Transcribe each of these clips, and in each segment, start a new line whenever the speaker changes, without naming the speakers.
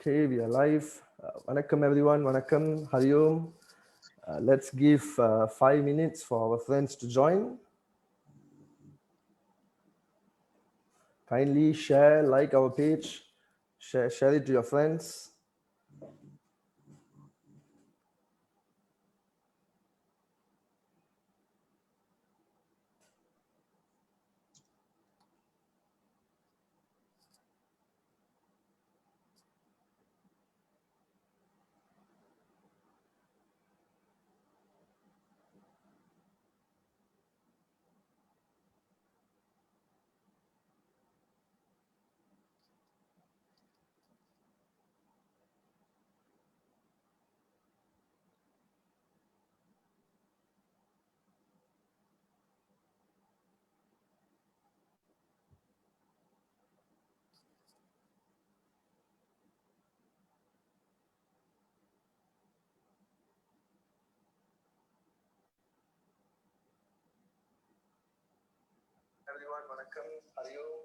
Okay, we are live. Vanakkam everyone, Vanakkam, Hariom. Let's give 5 minutes for our friends to join. Kindly share, like our page, share it to your friends. Everyone, Vanakkam, Hariom.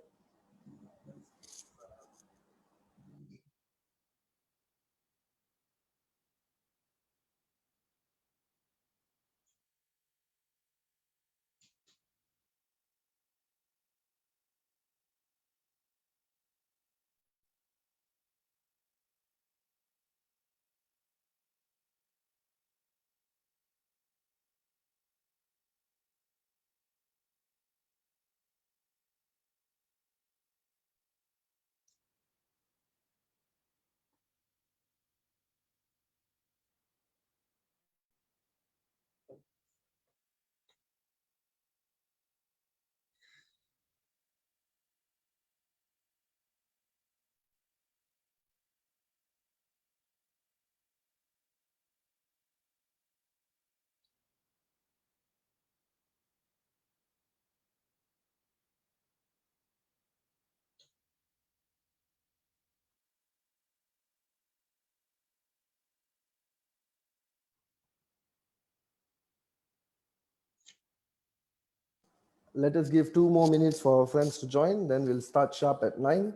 Let us give 2 more minutes for our friends to join, then we'll start sharp at 9.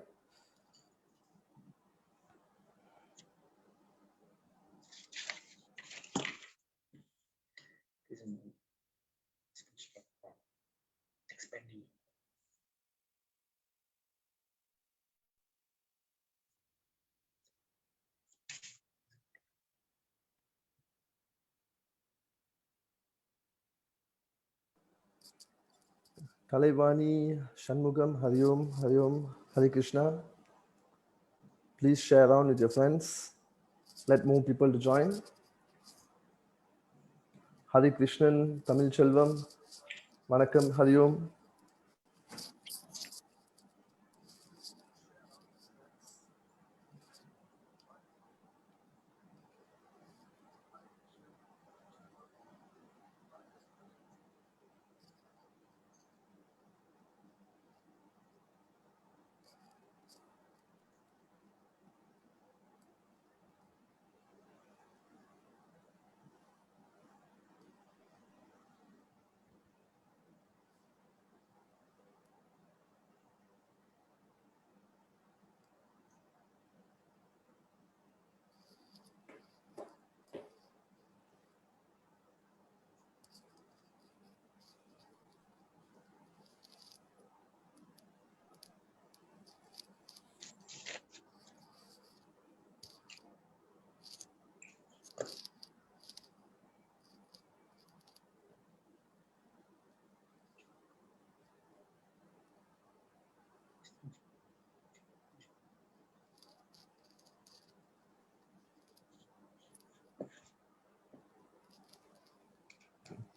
Kalaivani, Shanmugam, Hariom, Hariom, Hare Krishna. Please share around with your friends. Let more people to join. Hare Krishnan, Tamil Chelvam, Vanakkam, Hariom.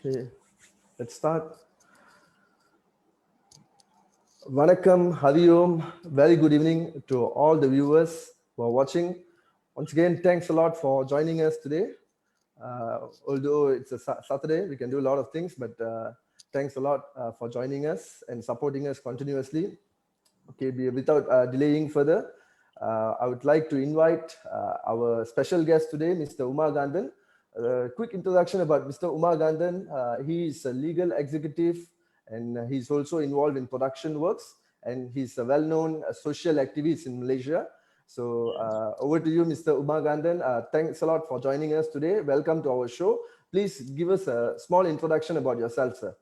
Okay, let's start. Vanakkam, Hariom, very good evening to all the viewers who are watching. Once again, thanks a lot for joining us today. Although it's a Saturday, we can do a lot of things, but thanks a lot for joining us and supporting us continuously. Okay, without delaying further, I would like to invite our special guest today, Mr. Uma Gandhan. Quick introduction about Mr. Uma Gandhan. He is a legal executive and he's also involved in production works, and he's a well-known social activist in Malaysia. So over to you, Mr. Umagandan. Thanks a lot for joining us today. Welcome to our show. Please give us a small introduction about yourself, sir.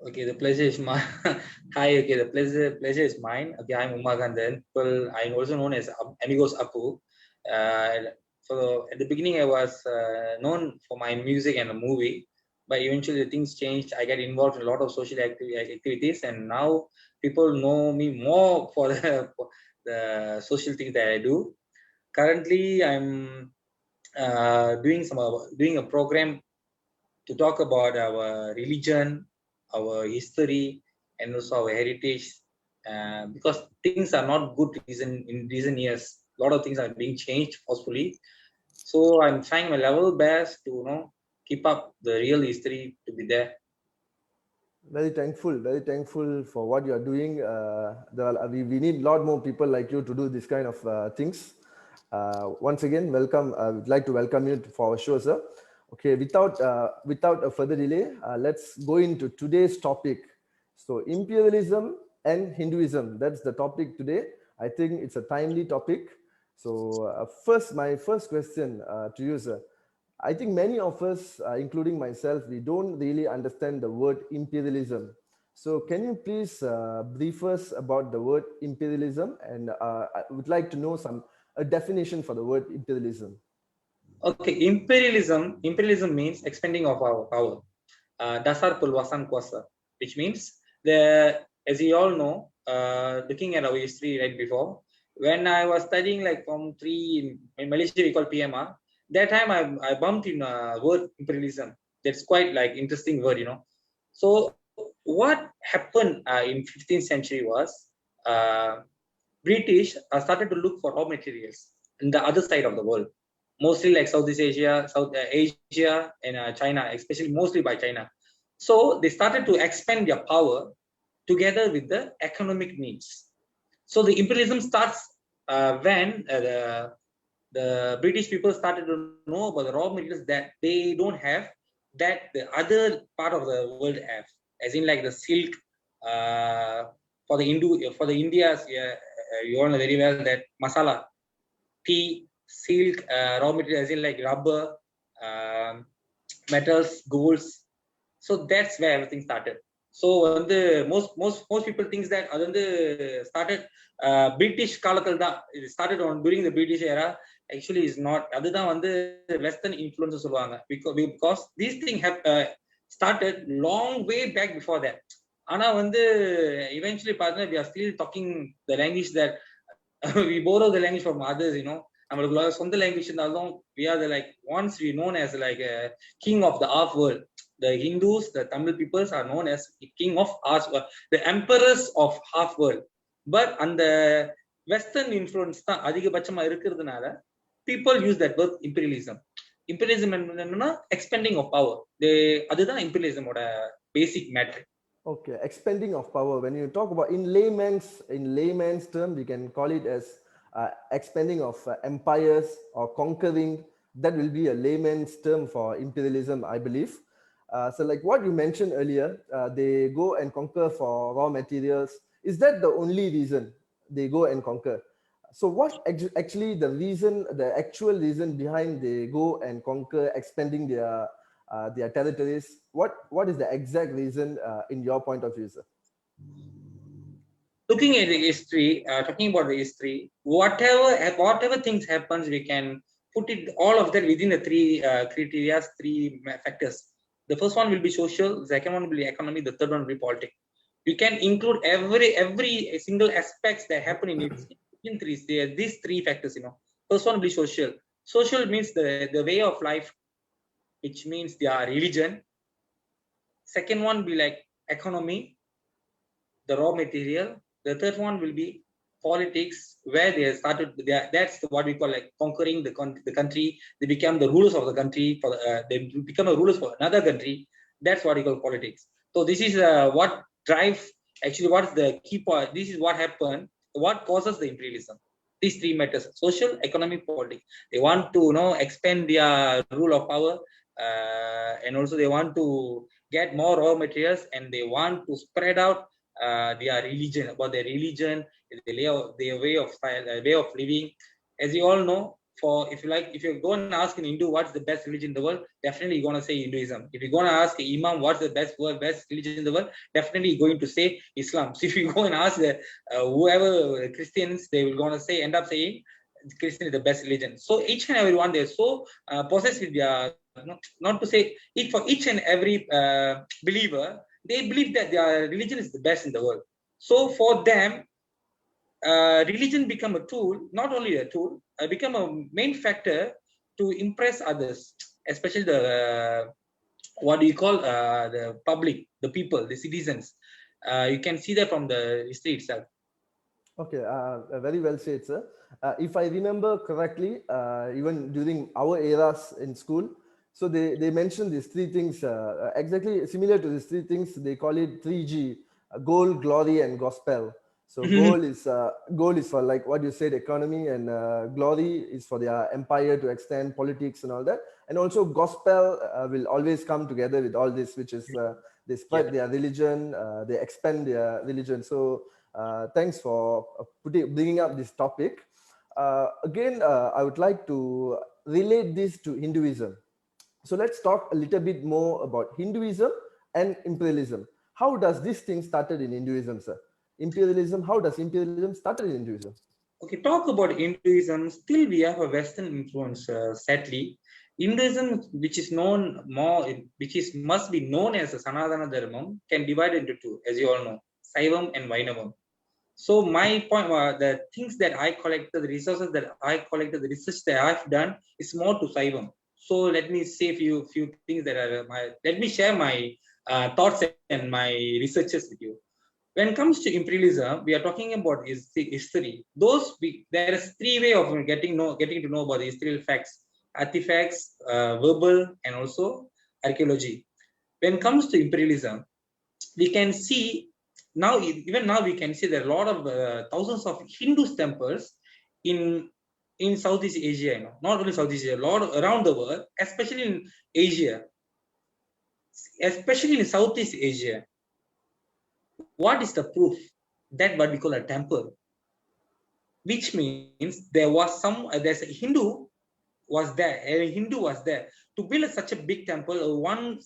Okay, the pleasure is mine. Hi, okay, the pleasure is mine. Okay, I'm Umagandan. Well, I'm also known as Amigos Apu. So at the beginning, I was known for my music and a movie, but eventually the things changed. I got involved in a lot of social activities, and now people know me more for for the social things that I do. Currently, I'm doing a program to talk about our religion, our history, and also our heritage. Because things are not good in recent years. A lot of things are being changed forcefully. So I'm trying my level best to keep up the real history to be there.
Very thankful for what you are doing. We need a lot more people like you to do this kind of things. Once again, welcome. I would like to welcome you for our show, sir. Okay, without a further delay, let's go into today's topic. So, imperialism and Hinduism. That's the topic today. I think it's a timely topic. So, my first question to you, sir. I think many of us, including myself, we don't really understand the word imperialism. So, can you please brief us about the word imperialism? And I would like to know a definition for the word imperialism.
Okay, imperialism means expanding of our power. Dasar Pulwasan Kuasa, which means as you all know, looking at our history right before, when I was studying like from three in Malaysia we call PMR, that time I bumped in a word imperialism. That's quite like interesting word. So what happened in 15th century was uh, British started to look for raw materials in the other side of the world, mostly like Southeast Asia, South Asia, and China, especially mostly by China. So they started to expand their power together with the economic needs. So the imperialism starts when the British people started to know about the raw materials that they don't have, that the other part of the world have, as in like the silk for the India's. Yeah, you all know very well that masala, tea, silk, raw material as in like rubber, um, metals, golds. So that's where everything started. So most people thinks that அது வந்து started British காலத்துல தான் it started on during the British era. Actually is not. அதுதான் வந்து Western influence சொல்லுவாங்க, because these things have started long way back before that. ஆனா வந்து eventually பார்த்தா we are still talking the language that we borrow the language from others. நம்மளுக்கு சொந்த language இருந்தாலும் we are the like once we known as like a king of the half world. The Hindus, the Tamil peoples are known as the king of half world, the emperors of half world. But அந்த western influence தான் அதிகபட்சமா இருக்கிறதுனால people use that word imperialism. Imperialism என்னன்னா expanding of power. அதுதான் imperialism ஓட basic matter.
Okay, expanding of power. When you talk about in layman's term, we can call it as expanding of empires or conquering. That will be a layman's term for imperialism, I believe. So, like what you mentioned earlier, they go and conquer for raw materials. Is that the only reason they go and conquer? So, what actually the actual reason behind they go and conquer, expanding their territories? What is the exact reason in your point of view, sir?
Looking at the history, talking about the history, whatever things happens, we can put it all of that within the three criteria, three factors. The first one will be social, the second one will be economy, the third one will be politics. You can include every single aspects that happen in these three factors. First one will be social. Social means the way of life, which means their religion. Second one will be like economy, the raw material. The third one will be politics, where they started. That's what we call like conquering the country. They become the rulers of the country. They become the rulers for another country. That's what we call politics. So this is what drives. Actually, what is the key point? This is what happened. What causes the imperialism? These three matters: social, economic, politics. They want to expand their rule of power, and also they want to get more raw materials, and they want to spread out their religion, their way of style, way of living. as you all know, for if you go and ask an Hindu what's the best religion in the world, definitely you're gonna say Hinduism. If you're gonna ask an Imam what's the best religion in the world, definitely you're going to say Islam. So if you go and ask whoever Christians, they will gonna say end up saying Christian is the best religion. So each and every one, they're so possessed with their, not to say it, for each and every believer, they believe that their religion is the best in the world. So for them, religion become a tool, not only a tool, become a main factor to impress others, especially the what do you call the public, the people, the citizens. You can see that from the history itself.
Okay, very well said, sir. If I remember correctly, even during our eras in school, so they mentioned these three things, exactly similar to these three things. They call it 3G: gold, glory, and gospel. So gold is for, like what you said, economy, and glory is for their empire to extend, politics and all that. And also gospel will always come together with all this, which is they spread
Yeah.
their religion, they expand their religion. So thanks for bringing up this topic. Again, I would like to relate this to Hinduism. So let's talk a little bit more about Hinduism and imperialism. How does this thing started in Hinduism, sir? Imperialism, how does imperialism started in Hinduism?
Okay, talk about Hinduism. Still, we have a Western influence. Sadly, Hinduism, which is known more, which is must be known as a Sanatana Dharmam, can divide into two, as you all know, Saivam and Vainavam. So my point was the things that I collected, the resources that I collected, the research that I've done is more to Saivam. So let me say few things that are my. Let me share my thoughts and my researches with you. When it comes to imperialism, we are talking about is the history. There is three way of getting to know about the historical facts: artifacts, verbal, and also archaeology. When it comes to imperialism, we can see now, even now we can see there are a lot of thousands of Hindu temples in Southeast Asia. Not only Southeast Asia, a lot around the world, especially in Asia, especially in Southeast Asia. What is the proof that what we call a temple? Which means there's a Hindu was there. A Hindu was there. To build such a big temple, one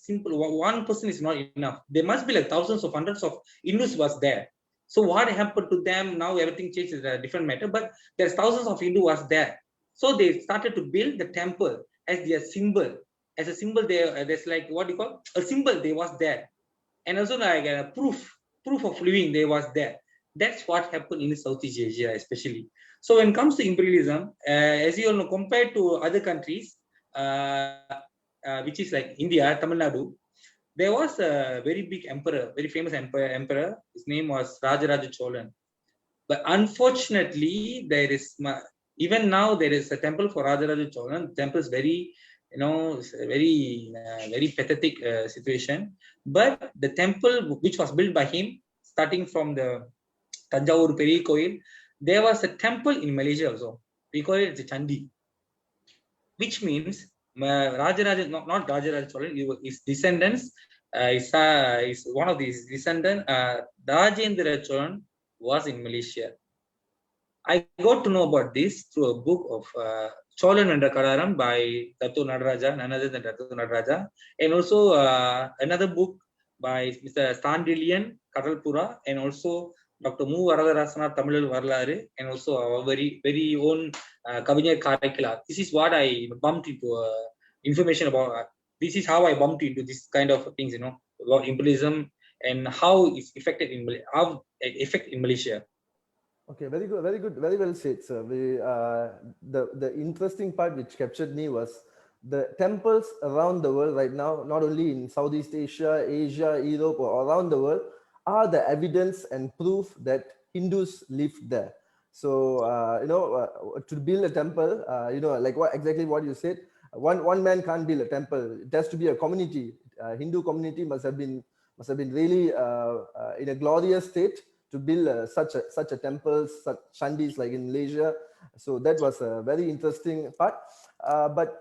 person is not enough. There must be like thousands of hundreds of Hindus was there. So what happened to them? Now everything changed, is a different matter. But there's thousands of Hindu was there. So they started to build the temple as their symbol. As a symbol, there's like what do you call a symbol. They was there, and also like a proof of living. They was there. That's what happened in Southeast Asia, especially. So when it comes to imperialism, as you all know, compared to other countries, uh, which is like India, Tamil Nadu, there was a very big emperor, very famous emperor. His name was Rajaraja Cholan. But unfortunately, even now there is a temple for Rajaraja Cholan. The temple is very, it's a very pathetic situation. But the temple which was built by him, starting from the Tanjavur Peri Koil, there was a temple in Malaysia also. We call it the Chandi, which means Rajaraja, not Rajaraja Cholan, his descendants, is one of these descendants, Rajendra Cholan was in Malaysia. I got to know about this through a book of Cholan and Kararam by Datu Nadaraja, none other than Datu Nadaraja, and also another book by Mr. Standilian Kadalpura, and also Dr. Mu Varadarasana Tamil Varlaru, and also our very own Kavinyar Karakila. This is what I bumped into information about. This is how I bumped into this kind of things, about imperialism and how it's affected in Malaysia.
Okay, very good, very well said, sir. The interesting part which captured me was the temples around the world right now, not only in Southeast Asia, Asia, Europe, or around the world, are the evidence and proof that Hindus lived there. So to build a temple, like what you said, one man can't build a temple. It has to be a community. Hindu community must have been really in a glorious state to build such a temple, such shandis like in Malaysia. So that was a very interesting part. But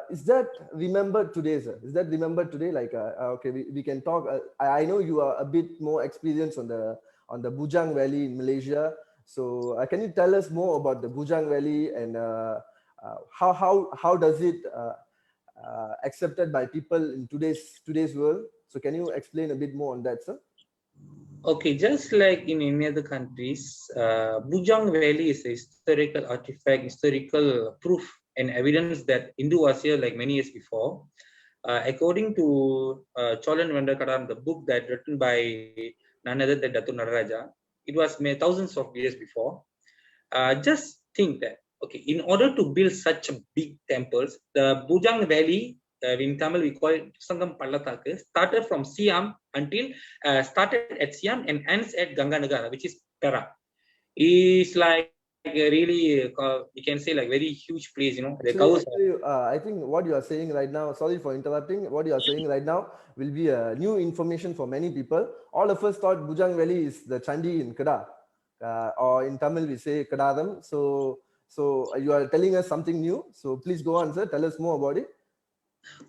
is that remembered today, sir? Is that remembered today? Like, okay, we can talk. I know you are a bit more experienced on the Bujang Valley in Malaysia. So can you tell us more about the Bujang Valley and how does it accepted by people in today's world? So can you explain a bit more on that, sir?
Okay, just like in any other countries, Bujang Valley is a historical artifact, historical proof and evidence that Hindu was here like many years before. According to Cholan Vendakaram, the book that written by none other than Datu Nararaja, it was made thousands of years before. Just think that, okay, in order to build such big temples, the Bujang Valley, in Tamil we call it Sangam Pallataka, started from Siam until started at Siam and ends at Ganganagara, which is Pera. It's like really, you can say like very huge place, you know. The cows.
Actually, I think what you are saying right now, sorry for interrupting, what you are saying right now will be new information for many people. All of us thought Bujang Valley is the Chandi in Kedah, or in Tamil we say Kedadam. So you are telling us something new. So please go on, sir. Tell us more about it.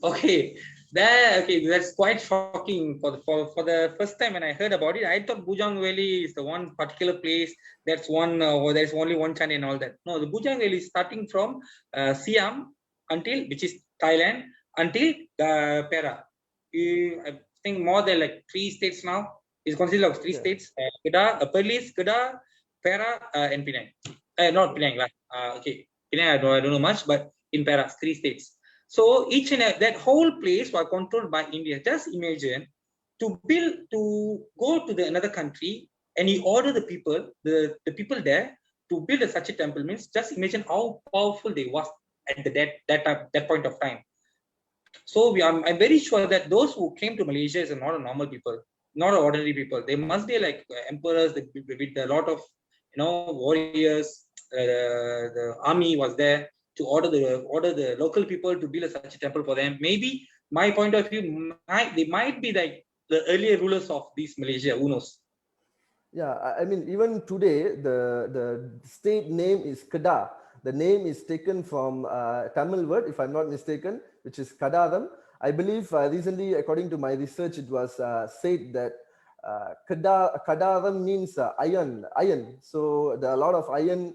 Okay, that's quite shocking. For the first time when I heard about it, I thought Bujang Valley is the one particular place that's one or there's only one channel and all that. No, the Bujang Valley is starting from Siam until, which is Thailand, until Perak. I think more than like 3 states now. It's considered of three states: Kedah, Perlis, Kedah, Perak, and Penang. Not Penang, like okay, Penang I don't know much, but in Perak, 3 states. So each and that whole place was controlled by India. Just imagine to go to another country and he order the people, the people there to build such a temple means just imagine how powerful they was at that point of time. So I'm very sure that those who came to Malaysia is not a normal people, not ordinary people. They must be like emperors with a lot of warriors. The army was there to order the local people to build such a temple for them. Maybe my point of view, they might be like the earlier rulers of this Malaysia. Who knows?
Yeah, I mean, even today, the state name is Kedah. The name is taken from Tamil word, if I'm not mistaken, which is Kadadam. I believe recently, according to my research, it was said that Kadadam means iron. So there are a lot of iron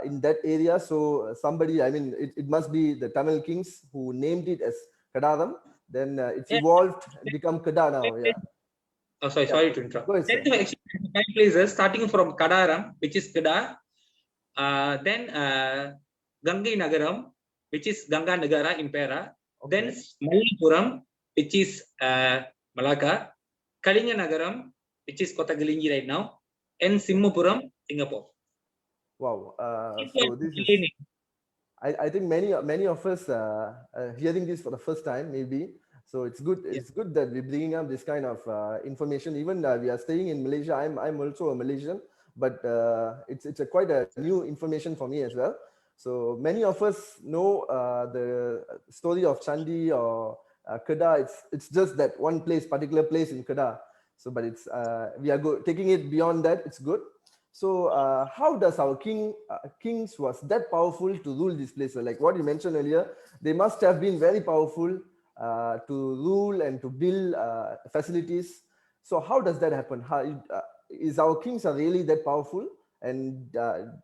in that area. So somebody, I mean, it must be the Tamil kings who named it as Kadadam. Then it's evolved and become Kedah now. Yeah.
Oh, sorry to interrupt.
Go ahead, sir.
There are actually 5 places starting from Kadaram, which is Kedah, then Gangai Nagaram, which is Ganga Nagara in Perak, then Malipuram, which is Malacca, Kalinga Nagaram, which is Kota Galingi right now, and Simhapuram, Singapore.
Wow. So this is, I think many of us hearing this for the first time, maybe. So it's good. It's good that we're bringing up this kind of information. Even we are staying in Malaysia. I'm also a Malaysian, but it's quite a new information for me as well. So many of us know the story of Chandi or Kedah. It's just that one place, particular place in Kedah. So, but it's we are taking it beyond that. It's good. So how does our kings was that powerful to rule this place? Like what you mentioned earlier, they must have been very powerful to rule and to build facilities. So how does that happen? How, is our kings are really that powerful? And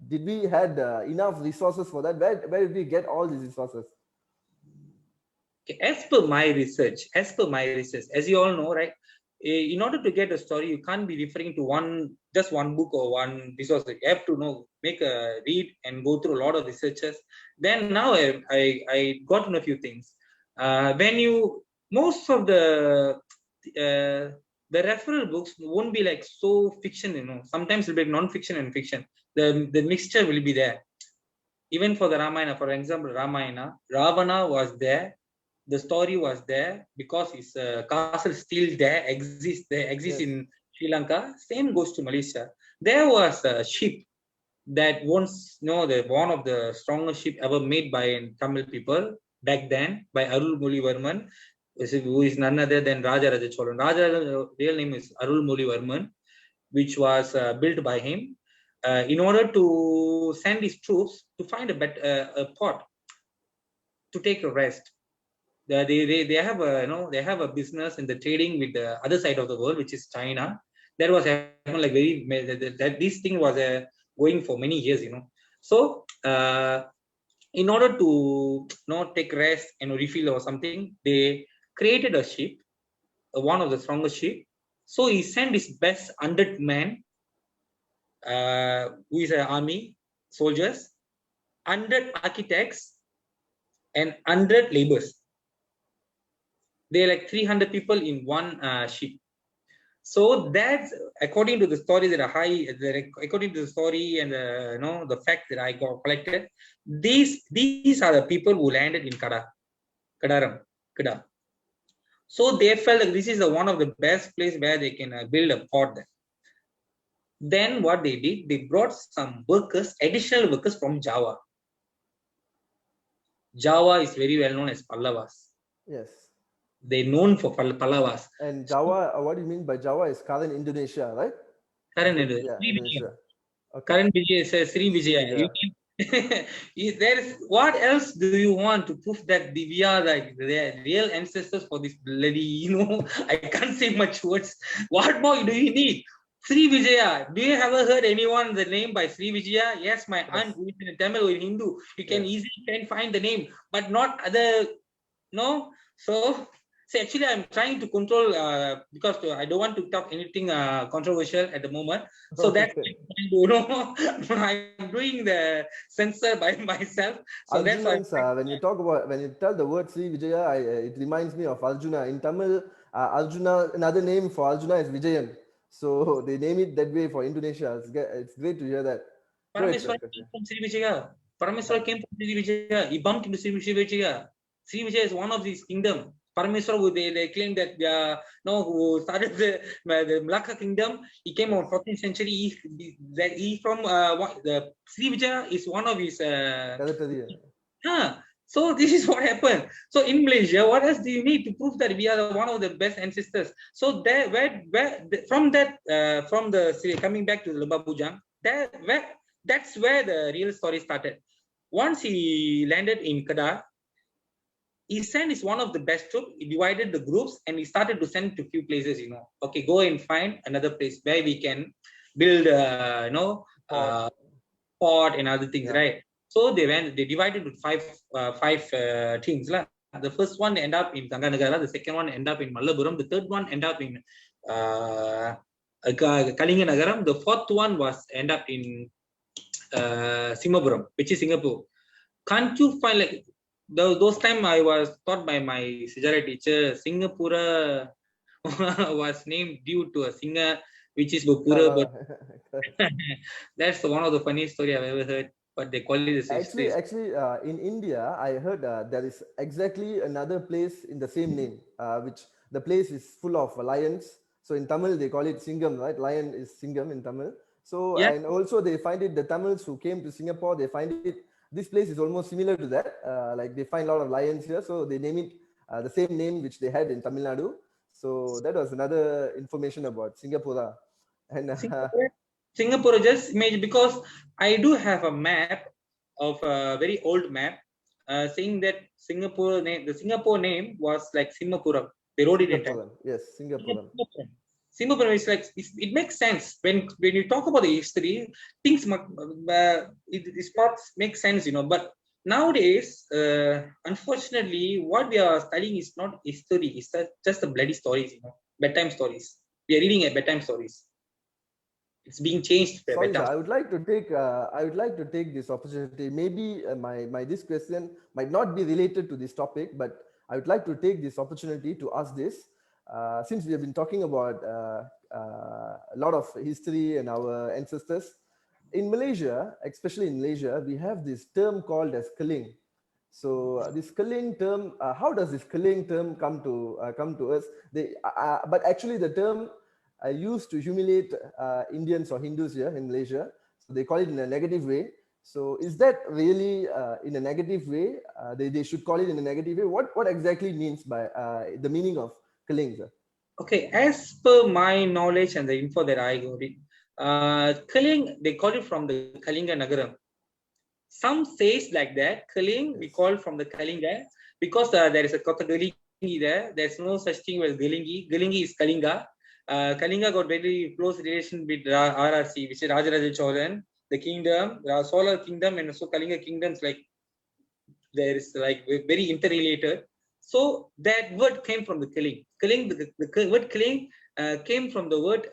did we had enough resources for that? Where did we get all these resources?
Okay, as per my research, as you all know, right? In order to get a story, you can't be referring to just one book or one resource. You have to read and go through a lot of researches. Then now I got to know a few things. Most of the referral books won't be like so fiction, sometimes it'll be non-fiction and fiction. The mixture will be there. Even for the Ramayana, for example, Ravana was there. The story was there because his castle still there, exists in Sri Lanka. Same goes to Malaysia. There was a ship that once, one of the strongest ship ever made by Tamil people back then by Arulmozhivarman, who is none other than Rajaraja Cholan. Rajaraja's real name is Arulmozhivarman, which was built by him in order to send his troops to find a port to take a rest. They have a business in the trading with the other side of the world, which is China. That was happened like this thing was going for many years, So in order to not take rest and refill or something, they created a ship, one of the strongest ship. So he sent his best 100 men, who is an army soldiers, 100 architects, and 100 laborers. They're like 300 people in one ship. So that's according to the story that according to the story and the fact that I got collected. These are the people who landed in Kada. So they felt that this is one of the best place where they can build a port there. Then what they did, they brought some workers, additional workers from Java. Java is very well known as Pallavas.
Yes.
They're known for Pallavas.
And Java, what do you mean by Java is current Indonesia, right?
Current
Yeah, Indonesia.
Okay. Current Vijay says Sri Vijaya. There is, what else do you want to prove that we are like the real ancestors for this bloody, I can't say much words. What more do you need? Sri Vijaya. Do you ever heard anyone the name by Sri Vijaya? Yes, my aunt who is in Tamil or in Hindu. You can easily find the name, but not other, no. So actually, I'm trying to control because I don't want to talk anything controversial at the moment. So that's I'm doing the censor by myself. So
Arjunans, when you tell the word Sri Vijaya, it reminds me of Arjuna. In Tamil, Arjuna, another name for Arjuna is Vijayan. So they name it that way for Indonesia. It's great to hear that.
Parameswara came from Sri Vijaya. Parameswara came from Sri Vijaya. He bumped into Sri Vijaya. Sri Vijaya is one of these kingdom. Parameswara, they claim that who started the Malacca kingdom. He came on 14th century. He from the Sri Vijaya is one of his. So this is what happened. So in Malaysia, what else do you need to prove that we are one of the best ancestors? So there, from the coming back to the Lembah Bujang, that's where the real story started. Once he landed in Kedah, he sent is one of the best troops. He divided the groups and he started to send to few places. Okay, go and find another place where we can build, port and other things, right? So they divided to five teams. The first one ended up in Tanganagara, the second one ended up in Mallapuram, the third one ended up in Kalinganagaram, the fourth one was end up in Simhapuram, which is Singapore. Can't you find, like, those time I was taught by my sejarah teacher, Singapura was named due to a singer, which is Gopura, but that's one of the funniest story I've ever heard. But they call it the
actually, in India, I heard there is exactly another place in the same name, which the place is full of lions. So in Tamil, they call it Singam, right? Lion is Singam in Tamil. So, and also they find it, the Tamils who came to Singapore, they find it, this place is almost similar to that. Like they find a lot of lions here. So they name it the same name which they had in Tamil Nadu. So that was another information about Singapore. And
Singapore, just imagine, because I do have a map of a very old map saying that Singapore name, the Singapore name was like Simhapuram. They wrote it in time.
Yes, Singapore.
Singapore is like, it makes sense when you talk about the history, things it not make sense, But nowadays, unfortunately, what we are studying is not history; it's just the bloody stories, bedtime stories. We are reading bedtime stories. It's being changed.
Sorry, sir, I would like to take this opportunity. Maybe this question might not be related to this topic, but I would like to take this opportunity to ask this. Since we have been talking about a lot of history and our ancestors, in Malaysia, especially in Malaysia, we have this term called as keling. So this keling term, how does this keling term come to us? But actually the term used to humiliate Indians or Hindus here in Malaysia. So they call it in a negative way. So is that really in a negative way? They should call it in a negative way. What exactly means by the meaning of keling, sir?
Okay, as per my knowledge and the info that I got it, keling, they call it from the Kalinga Nagaram. Some says like that, keling, we call from the Kalinga, because there is a Kota Galingi there. There's no such thing as Galingi. Galingi is Kalinga. Kalinga got very close relation with RRC, which is Rajaraja Cholan. the kingdom, the solar kingdom and also Kalinga kingdoms, like there is like very interrelated. So that word came from the Kaling. The word Kaling came from the word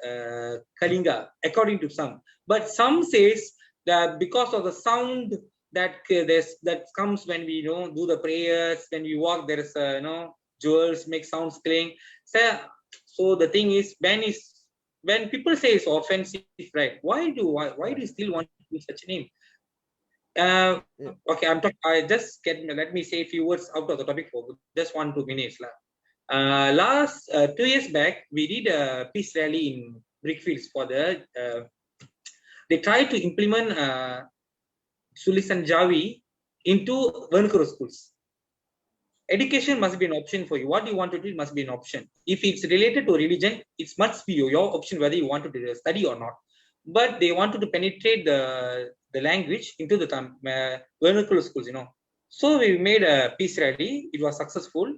Kalinga, according to some. But some says that because of the sound that that comes when we do the prayers, when we walk, there is jewels make sounds cling. So the thing is, when people say it's offensive, right? Why do you still want to use such a name?
Yeah.
Okay, I just let me say a few words out of the topic for just 1-2 minutes. Last 2 years back, we did a peace rally in Brickfields for they tried to implement Sulis and Jawi into vernacular schools. Education must be an option for you. What you want to do must be an option. If it's related to religion, it must be your option whether you want to study or not. But they wanted to penetrate the language into the vernacular schools, So we made a peace rally. It was successful.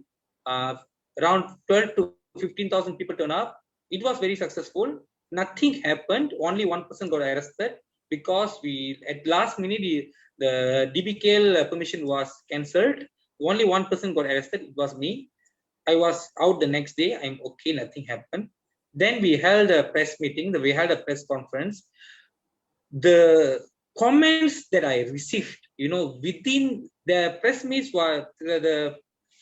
Around 12 to 15,000 people turn up. It was very successful. Nothing happened. Only one person got arrested because at last minute the DBKL permission was cancelled. Only one person got arrested. It was me. I was out the next day. I'm okay. Nothing happened. Then we held a press meeting. We held a press conference. The comments that I received, within the press meets the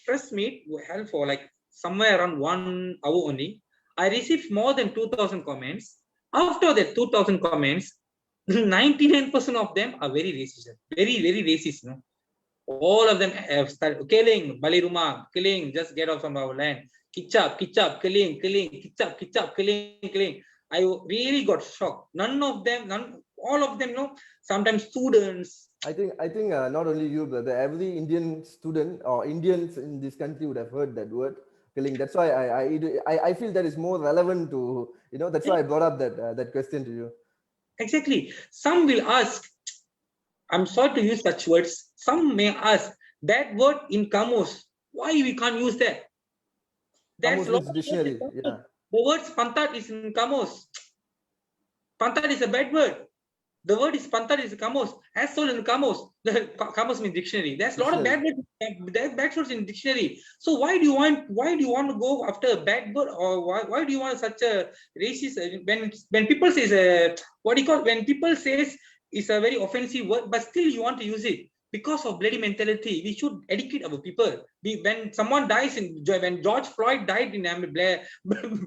press meet held for like somewhere around 1 hour only. I received more than 2,000 comments. After the 2,000 comments, 99% of them are very racist, very, very racist. All of them have started killing, Baliruma, killing, just get off from our land. Kichap, killing, kichap, killing. I really got shocked. All of them, sometimes students.
I think not only you, but every Indian student or Indians in this country would have heard that word killing. That's why I feel that is more relevant to, that's why I brought up that question to you.
Exactly. Some will ask, I'm sorry to use such words. Some may ask that word in Kamus, why we can't use that? That's
Kamus dictionary. Yeah.
The word pantat is in Kamus. Pantat is a bad word. The word is pantat is Kamus. Asshole in Kamus. The Kamus means dictionary. There's a lot of bad words in dictionary. So why do you want to go after a bad word, or why do you want such a racist? When people say when people says it's a very offensive word, but still you want to use it because of bloody mentality. We should educate our people. When someone dies when George Floyd died in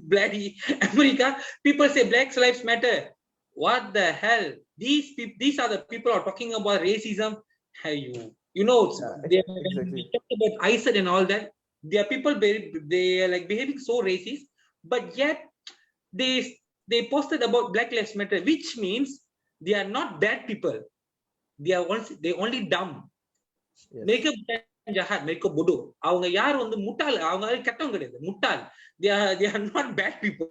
bloody America, people say Black Lives Matter. What the hell? These are the people who are talking about racism. Hey, they
exactly.
talk about ISIL and all that. There are people they are like behaving so racist, but yet they posted about Black Lives Matter, which means they are not bad people. They only dumb. Mereka bukan jahat, mereka bodoh. அவங்க யார் முட்டாள், அவங்க கெட்டவங்க கிடையாது, முட்டாள். They are not bad people.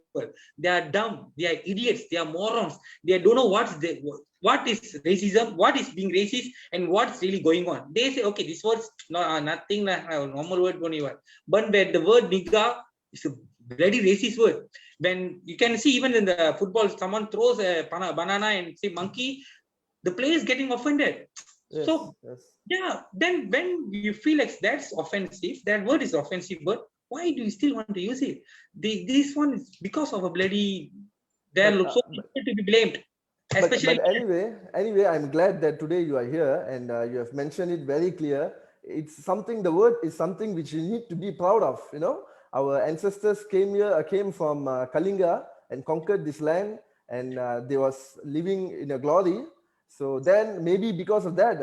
They are dumb. They are idiots. They are morons. They don't know what is racism, what is being racist, and what's really going on. They say, okay, this word's nothing, normal word only. But the word nigga is a bloody racist word. When you can see even in the football, someone throws a banana and say monkey, the player is getting offended.
Yes,
so
yes.
Yeah, then when you feel like that's offensive, that word is offensive word, why do you still want to use it? This one is because of a bloody, there are so people to be blamed. Especially
but anyway, I'm glad that today you are here and you have mentioned it very clear. It's something, the word is something which you need to be proud of. Our ancestors came from Kalinga and conquered this land, and they was living in a glory. So then maybe because of that,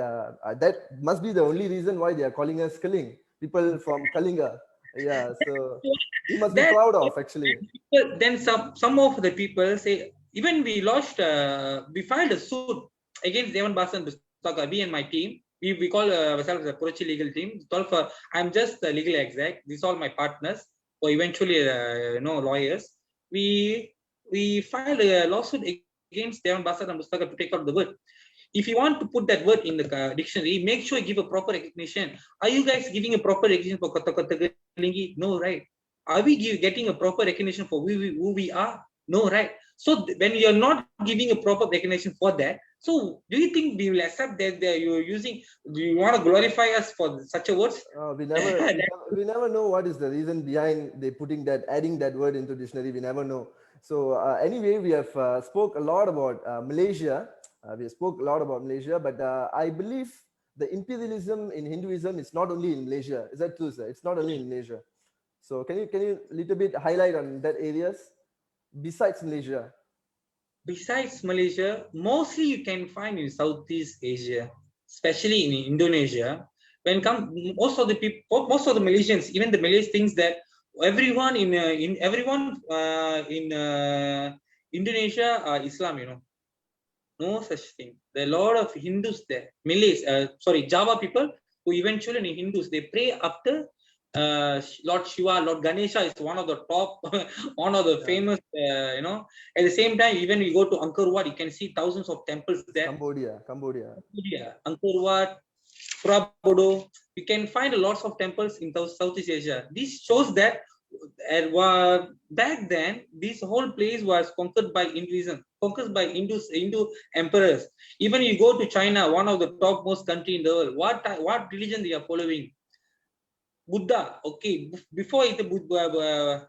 that must be the only reason why they are calling us Kaling, people from Kalinga. Yeah, so you must be proud of actually.
Then some of the people say, even we filed a suit against Devan Basan Pustaka, me and my team. We call ourselves a Kochi legal team. I'm just the legal exec. These are all my partners, or eventually lawyers. We filed a lawsuit against Devan Basan and Pustaka to take out the word. If you want to put that word in the dictionary, make sure you give a proper recognition. Are you guys giving a proper recognition for Kata Lingi? No, right? Are we getting a proper recognition for who we are? No, right? So when you're not giving a proper recognition for that, So do you think we will accept that you're using, do you want to glorify us for such a words?
We never know what is the reason behind they putting that, adding that word into dictionary. We never know. So anyway, we have spoke a lot about Malaysia. We spoke a lot about Malaysia, but I believe the imperialism in Hinduism is not only in Malaysia. Is that true, sir? It's not only in Malaysia. So can you little bit highlight on that areas besides Malaysia?
Besides Malaysia, mostly you can find in Southeast Asia, especially in Indonesia. When come most of the people, most of the Malaysians, even the Malays thinks that everyone in Indonesia are Islam. No such thing. There are a lot of Hindus there, Malays, Java people who eventually are Hindus. They pray after Lord Shiva. Lord Ganesha is one of the top, one of the famous, At the same time, even you go to Angkor Wat, you can see thousands of temples there.
Cambodia.
Angkor Wat, Surabaya. You can find lots of temples in Southeast Asia. This shows that back then, this whole place was conquered by Hinduism, conquered by Hindu emperors. Even you go to China, one of the topmost country in the world, what religion they are following? Buddha. Okay, before it Buddha,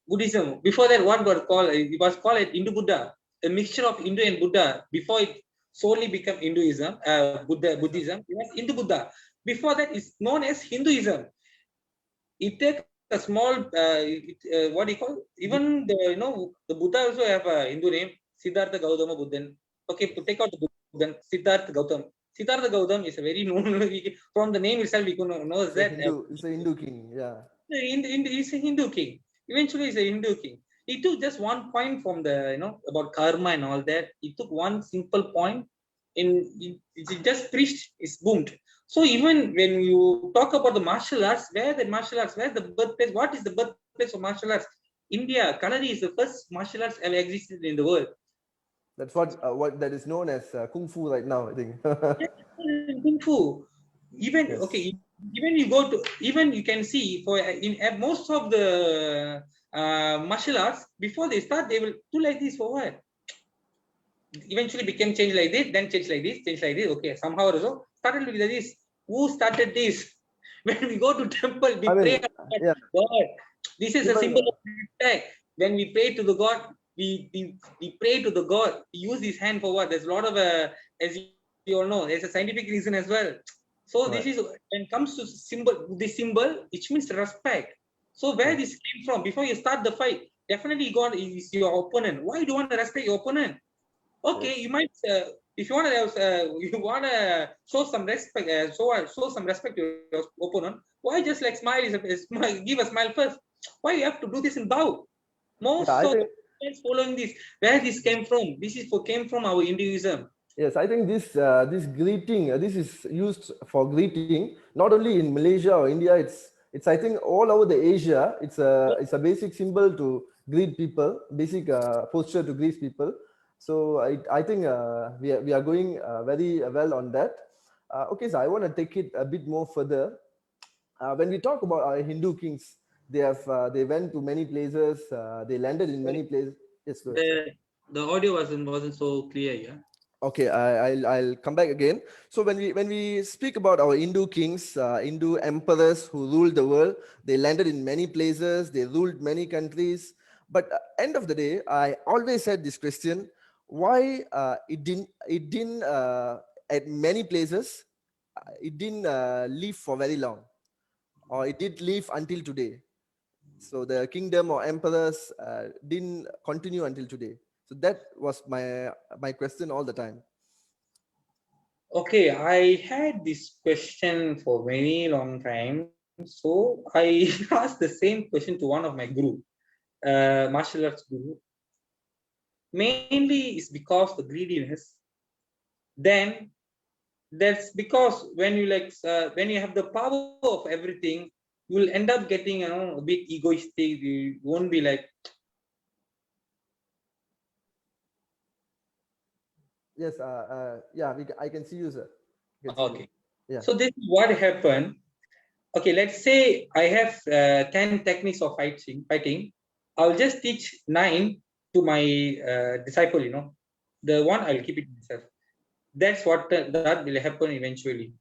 Buddhism. Before that, what was called? It was called Hindu Buddha, a mixture of Hindu and Buddha. Before it solely became Hinduism, Buddhism, it was Hindu Buddha. Before that, it's known as Hinduism. It takes a small, what do you call? Even the Buddha also have a Hindu name, Siddhartha Gautama Buddhan. Okay, to take out the Buddhan, Siddhartha Gautam. Siddhartha Gautam is a very known, from the name itself, we can know that.
It's a Hindu king, yeah.
He's a Hindu king. Eventually, he's a Hindu king. He took just one point from the, about karma and all that. He took one simple point, it just preached, it's boomed. So even when you talk about the martial arts, where the birthplace, what is the birthplace of martial arts? India, Kalari is the first martial arts ever existed in the world.
That's what that is known as Kung Fu right now, I think.
Kung Fu. Even,
yes.
Okay, even you go to, even you can see for in most of the martial arts, before they start, they will do like this for what? Eventually became changed like this, then changed like this, changed like this. Okay, somehow or so started with this. Who started this? When we go to temple, we pray
yeah.
God. This is a symbol of respect. When we pray to the God, we pray to the God. We use his hand for what? There's a lot of as you all know, there's a scientific reason as well. So this is when it comes to this symbol, which means respect. So where this came from? Before you start the fight, definitely God is your opponent. Why do you want to respect your opponent? Okay, you might if you want to show some respect, show some respect to your opponent. Why just like smile give a smile first? Why you have to do this in bow? Most of the following this, where this came from? This came from our Hinduism.
Yes, I think this greeting, this is used for greeting not only in Malaysia or India. It's I think all over the Asia. It's a basic symbol to greet people, basic posture to greet people. So I think we are going very well on that. Okay, so I want to take it a bit more further. When we talk about our Hindu kings, they went to many places. They landed in many places. Yes,
the audio wasn't so clear. Yeah.
Okay, I'll come back again. So when we speak about our Hindu kings, Hindu emperors who ruled the world, they landed in many places. They ruled many countries. But end of the day, I always had this question: why it didn't at many places it didn't live for very long, or it did live until today? So the kingdom or emperors didn't continue until today. So that was my question all the time.
Okay, I had this question for very long time. So I asked the same question to one of my guru, martial arts guru. Mainly is because the greediness. Then that's because when you when you have the power of everything, you will end up getting a bit egoistic. You won't be like.
Yes, yeah, I can see you, sir.
Okay.
Yeah.
So this is what happened. Okay, let's say I have 10 techniques of fighting. I'll just teach 9 to my disciple, the one I'll keep it myself. That's what that will happen eventually.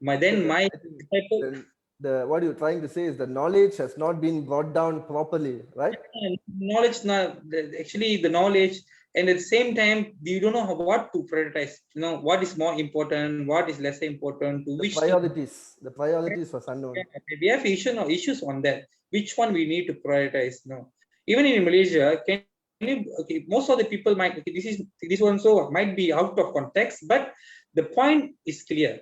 So
My
I think
disciple,
then the what you're trying to say is the knowledge has not been brought down properly, right?
knowledge now, actually the knowledge, and at the same time we don't know what to prioritize, what is more important, what is less important, to which thing.
The priorities was unknown.
We have issues on that, which one we need to prioritize. Even in Malaysia, can you, okay, most of the people might, okay, this one so might be out of context, but the point is clear.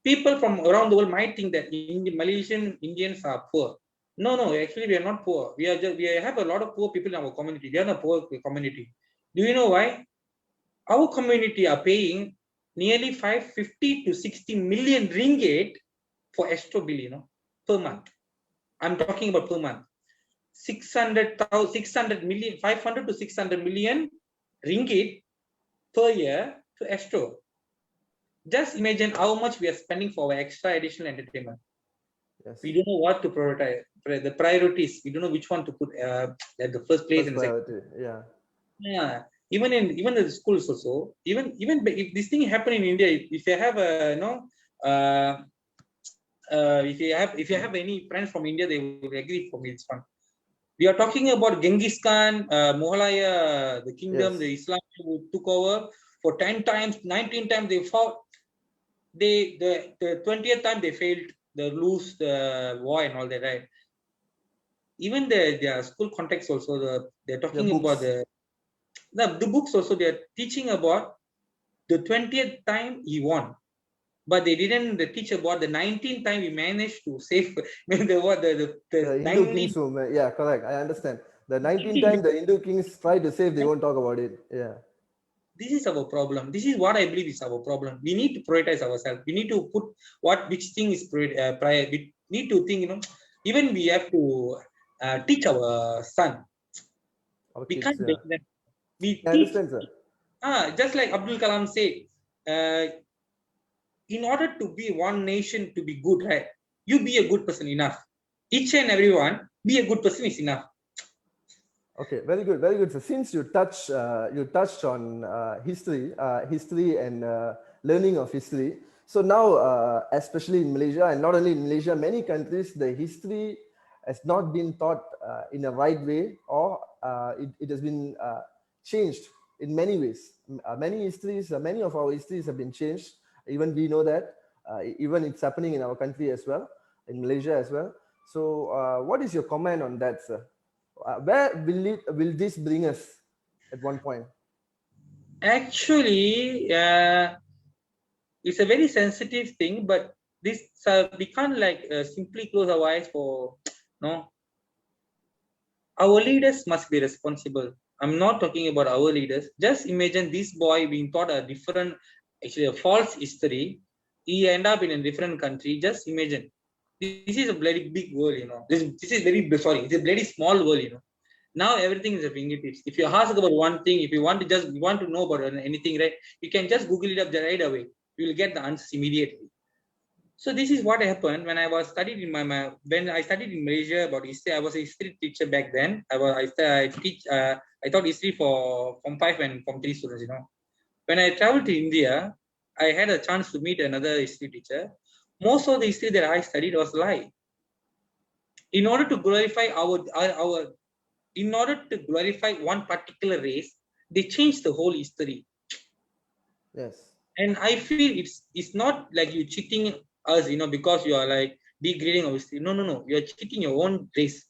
People from around the world might think that Malaysian Indians are poor. No, actually we are not poor. We have a lot of poor people in our community. They are not poor community. Do you know why? Our community are paying nearly 550 to 60 million ringgit for Astro bill, per month. I'm talking about per month. 600 million, 500 to 600 million ringgit per year to Astro. Just imagine how much we are spending for our extra additional entertainment.
Yes.
We don't know what to prioritize. The priorities, we don't know which one to put at the first place.
First priority. Yeah.
Yeah. Even the schools also. Even if this thing happen in India, if you have a if you have any friends from India, they will agree for me. It's fun. We are talking about Genghis Khan, Mohalaya, the kingdom,
Yes.
the Islam who took over for 10 times, 19 times they fought. The 20th time they failed, they lose the war and all that, right? Even their school context also, they're talking about the books also, they're teaching about the 20th time he won. But they didn't teach about the 19th time he managed to save the
Hindu kings who, yeah, correct. I understand. The 19th time the Hindu kings tried to save, they won't talk about it. Yeah.
This is our problem. This is what I believe is our problem. We need to prioritize ourselves. We need to put which thing is prior. We need to think, even we have to teach our son.
Our
We
kids,
can't
yeah.
make them. We
I
teach.
understand, sir.
Just like Abdul Kalam said, in order to be one nation to be good, right? You be a good person enough. Each and everyone, be a good person is enough.
Okay, very good, very good. So since you touched on history and learning of history. So now, especially in Malaysia, and not only in Malaysia, many countries, the history has not been taught in a right way, or it has been changed in many ways. Many of our histories have been changed. Even we know that. Even it's happening in our country as well, in Malaysia as well. So, what is your comment on that, sir? Where will this bring us at one point?
Actually, it's a very sensitive thing, but this we can't like simply close our eyes for no. Our leaders must be responsible. I'm not talking about our leaders. Just imagine this boy being taught a different, actually a false history. He end up in a different country. Just imagine. This is a bloody big world. This is very sorry. It's a bloody small world. Now everything is at fingertips. If you ask about one thing, if you want to know about anything, right, you can just Google it up right away. You will get the answers immediately. So this is what happened when I was studied in when I studied in Malaysia about history. I was a history teacher back then. I taught history for Form 5 and Form 3 students. When I traveled to India, I had a chance to meet another history teacher. Most of the history that I studied was lie. In order to glorify in order to glorify one particular race, they changed the whole history.
Yes.
And I feel it's not like you cheating us, because you are like degrading our history. No. You are cheating your own race.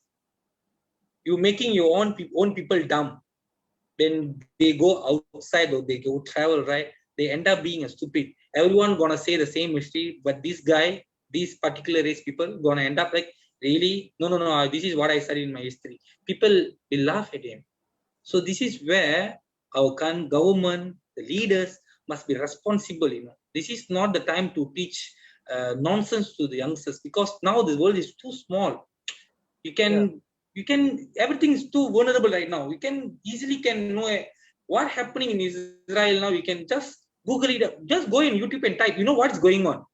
You're making your own people dumb. Then they go outside or they go travel, right? They end up being a stupid. Everyone gonna say the same history, but this guy, these particular race people, gonna end up like, really? No. This is what I studied in my history. People will laugh at him. So this is where our government, the leaders must be responsible. This is not the time to teach nonsense to the youngsters, because now the world is too small. You can everything is too vulnerable right now. You can easily know what happening in Israel now. You can just Google it up. Just go in YouTube and type. What's going on.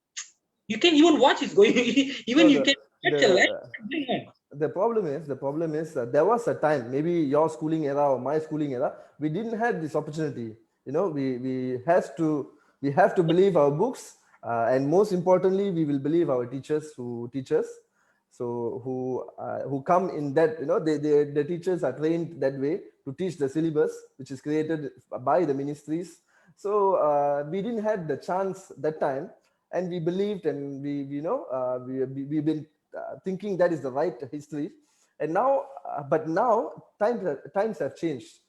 You can even watch it's going. Even
No,
you can catch a live going on.
the problem is there was a time, maybe your schooling era or my schooling era, we didn't have this opportunity. we have to believe our books, and most importantly, we will believe our teachers who teach us. So who come in that, the teachers are trained that way to teach the syllabus which is created by the ministries. So we didn't had the chance that time, and we believed, and we've been thinking that is the right history. And now, but now times have changed.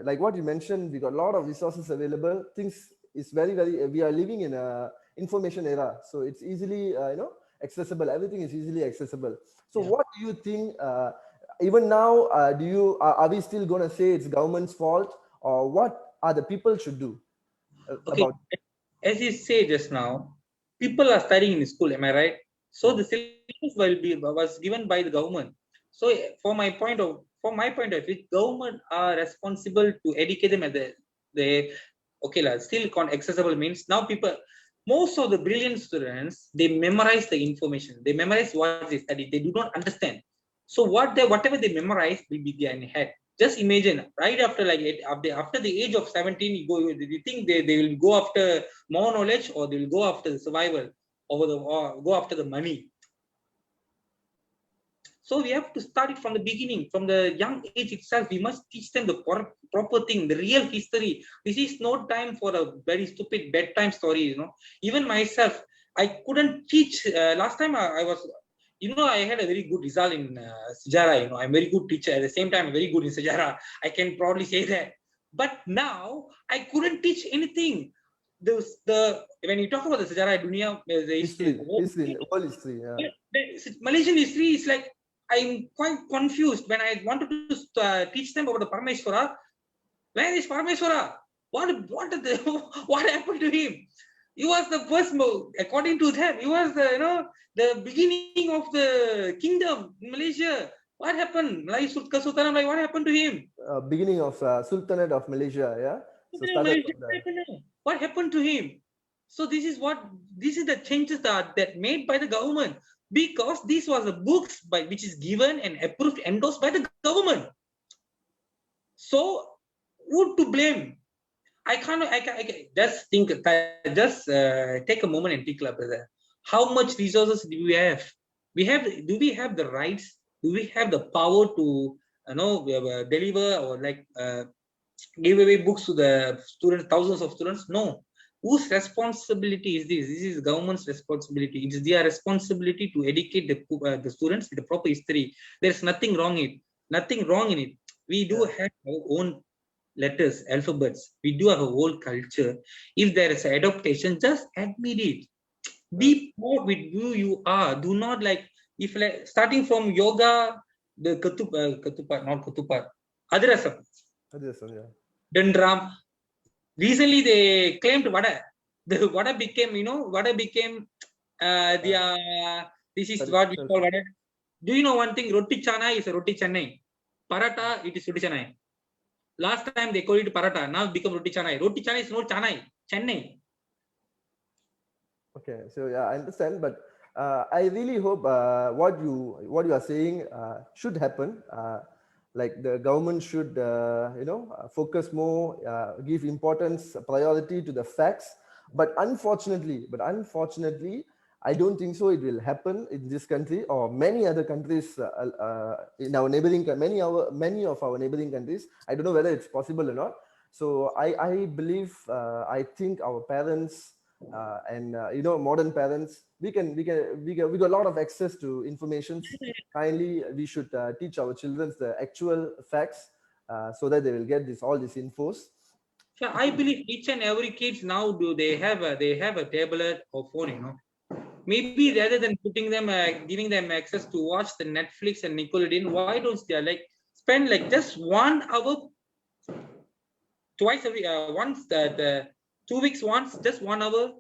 Like what you mentioned, we got a lot of resources available. Things is very, we are living in a information era, so it's easily accessible. Everything is easily accessible. So
Yeah.
what do you think, even now, are we still going to say it's government's fault, or what are the people should do
Okay.
about?
As you say just now, people are studying in school. Am I right? So
Yeah.
the syllabus was given by the government. So from my point of view, government are responsible to educate them at the okay lah. Still accessible means now people, most of the brilliant students, they memorize the information. They memorize what they study. They do not understand. So whatever they memorize will be there in head. Just imagine right after after the age of 17, you think they will go after more knowledge, or they will go after the survival, or go after the money. So we have to start it from the beginning, from the young age itself. We must teach them the proper thing, the real history. This is no time for a very stupid bedtime story. Even myself, I couldn't teach. Last time I was, I had a very good result in Sejarah. I'm a very good teacher. At the same time, I'm very good in Sejarah. I can proudly say that. But now I couldn't teach anything. The When you talk about the Sejarah Dunia, the
History,
world
history, world history. Yeah.
Malaysian history is like, I'm quite confused when I wanted to teach them about the Parameswara. Where is Parameswara? What happened to him? He was the first, according to them, he was the beginning of the kingdom in Malaysia. What happened? Like Kesultanan, like what happened to him?
Beginning of Sultanate of Malaysia. Yeah. So started
Malaysia,
from the
what happened to him? So this is the changes that made by the government, because this was the books by which is given and approved, endorsed by the government. So who to blame? I can't. I can just think. Just take a moment and think, brother. How much resources do we have? Do we have the rights? Do we have the power to deliver, or like give away books to the students, thousands of students? No. Whose responsibility is this? This is government's responsibility. It is their responsibility to educate the students with the proper history. There's nothing wrong in it. Nothing wrong in it. We do have our own letters, alphabets. We do have a whole culture. If there is adaptation, just admit it. Be proud with who you are. Do not if starting from yoga, the ketupat, not ketupat, adrasam,
yeah.
dendram. Recently, they claimed Vada. The Vada became, Vada became this is what we call Vada. Do you know one thing? Roti Chana is a Roti Chennai. Paratha, it is Roti Chennai. Last time they called it Paratha. Now it become Roti Chennai. Roti Chennai is not Chennai. Chennai.
Okay, so yeah, I understand, but I really hope what you are saying should happen. Like the government should, focus more, give importance, priority to the facts. But unfortunately, I don't think so. It will happen in this country or many other countries in our neighboring, many of our neighboring countries. I don't know whether it's possible or not. So I believe, I think our parents and modern parents, we got a lot of access to information. Kindly, we should teach our children the actual facts, so that they will get all these infos.
Yeah, I believe each and every kids now they have a tablet or phone. Maybe rather than giving them access to watch the Netflix and Nickelodeon, why don't they spend just 1 hour twice a week, once the 2 weeks once, just 1 hour